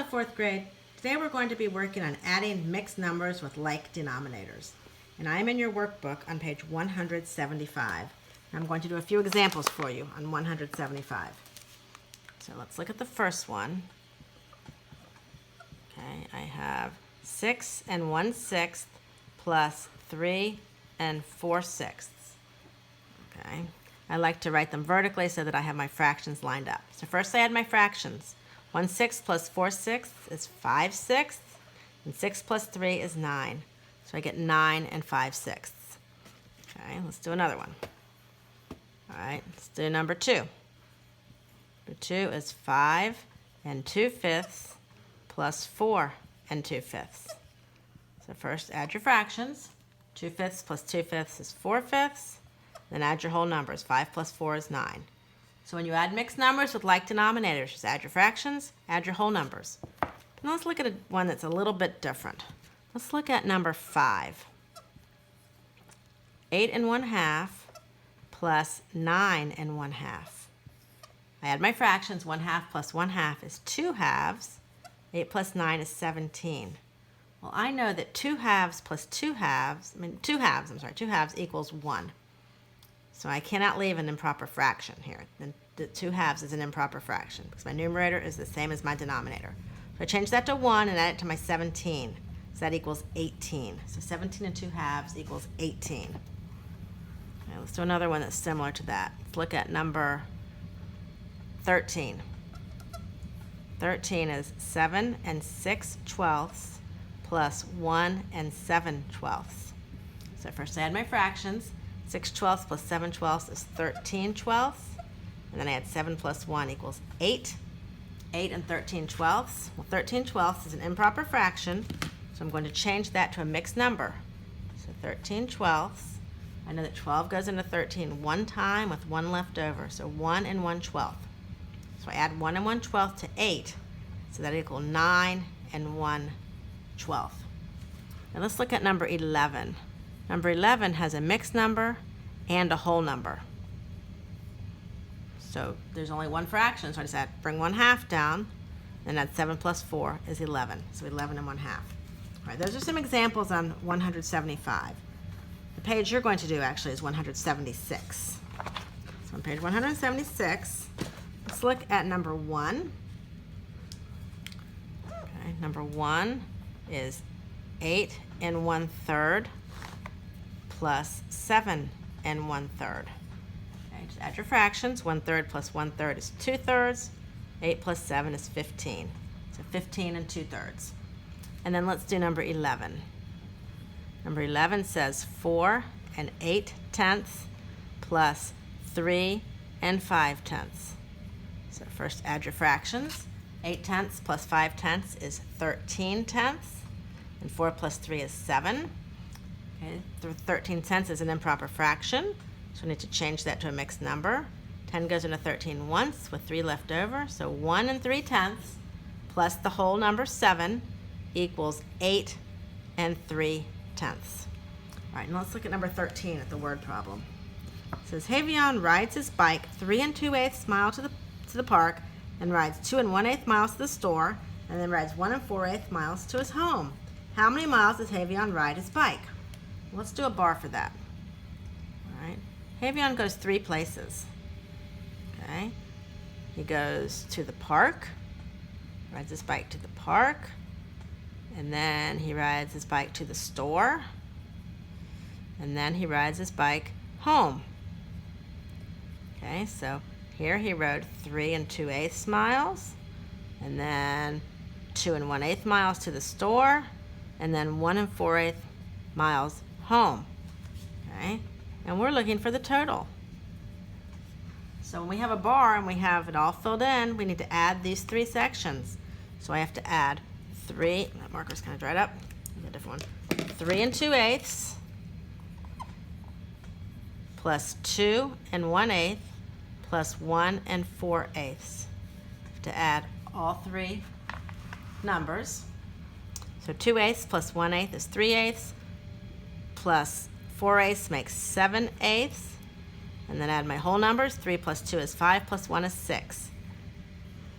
fourth grade. Today we're going to be working on adding mixed numbers with like denominators. And I'm in your workbook on page 175. I'm going to do a few examples for you on 175. So let's look at the first one. Okay, I have 6 1/6 plus 3 4/6. Okay, I like to write them vertically so that I have my fractions lined up. So first I add my fractions. 1/6 plus 4/6 is 5/6, and 6 plus 3 is 9. So I get 9 5/6. Okay, let's do another one. All right, let's do number 2. Number 2 is 5 2/5 plus 4 2/5. So first add your fractions. 2/5 plus 2/5 is 4/5. Then add your whole numbers. 5 plus 4 is 9. So when you add mixed numbers with like denominators, just add your fractions, add your whole numbers. Now let's look at one that's a little bit different. Let's look at number 5. 8 1/2 plus 9 1/2. I add my fractions. 1/2 plus 1/2 is 2 halves. 8 plus 9 is 17. Well, I know that 2 halves plus 2 halves equals 1. So I cannot leave an improper fraction here. The 2 halves is an improper fraction because my numerator is the same as my denominator. So I change that to 1 and add it to my 17. So that equals 18. So 17 2/2 equals 18. Okay, let's do another one that's similar to that. Let's look at number 13. 13 is 7 6/12 plus 1 7/12. So first I add my fractions. 6/12 plus 7/12 is 13/12. And then I add 7 plus 1 equals 8. 8 13/12. Well, 13/12 is an improper fraction, so I'm going to change that to a mixed number. So 13/12. I know that 12 goes into 13 one time with 1 left over, so 1 1/12. So I add 1 1/12 to 8, so that equals 9 1/12. Now let's look at number 11. Number 11 has a mixed number and a whole number. So there's only one fraction, so I just bring 1/2 down, and add 7 plus 4 is 11. So 11 1/2. All right, those are some examples on 175. The page you're going to do actually is 176. So on page 176, let's look at number 1. Okay, number 1 is 8 1/3 plus 7 1/3. Okay, just add your fractions. 1/3 plus 1/3 is 2/3. 8 plus 7 is 15. So 15 2/3. And then let's do number 11. Number 11 says 4 8/10 plus 3 5/10. So first add your fractions. 8/10 plus 5/10 is 13/10. And 4 plus 3 is 7. Okay, 13/10 is an improper fraction, so we need to change that to a mixed number. 10 goes into 13 once with 3 left over, so 1 3/10 plus the whole number 7 equals 8 3/10. All right, now let's look at number 13 at the word problem. It says, Havion rides his bike 3 2/8 miles to the park, and rides 2 1/8 miles to the store, and then rides 1 4/8 miles to his home. How many miles does Havion ride his bike? Let's do a bar for that. All right. Havion goes 3 places. Okay. He goes to the park, rides his bike to the park, and then he rides his bike to the store, and then he rides his bike home. Okay, so here he rode 3 2/8 miles, and then 2 1/8 miles to the store, and then 1 4/8 miles home. Okay, and we're looking for the total. So when we have a bar and we have it all filled in, we need to add these 3 sections. So I have to add 3, that marker's kind of dried up, I'll get a different one. 3 2/8 plus 2 1/8 plus 1 4/8. I have to add all 3 numbers. So 2/8 plus 1/8 is 3/8, plus 4/8 makes 7/8, and then add my whole numbers. 3 plus 2 is 5, plus 1 is 6.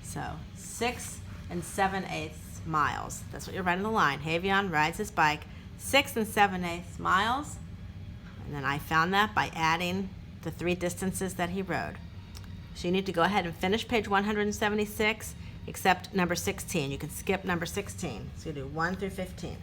So 6 6.7 miles. That's what you're writing the line. Havion rides his bike 6.7 miles. And then I found that by adding the 3 distances that he rode. So you need to go ahead and finish page 176, except number 16. You can skip number 16. So you do 1 through 15.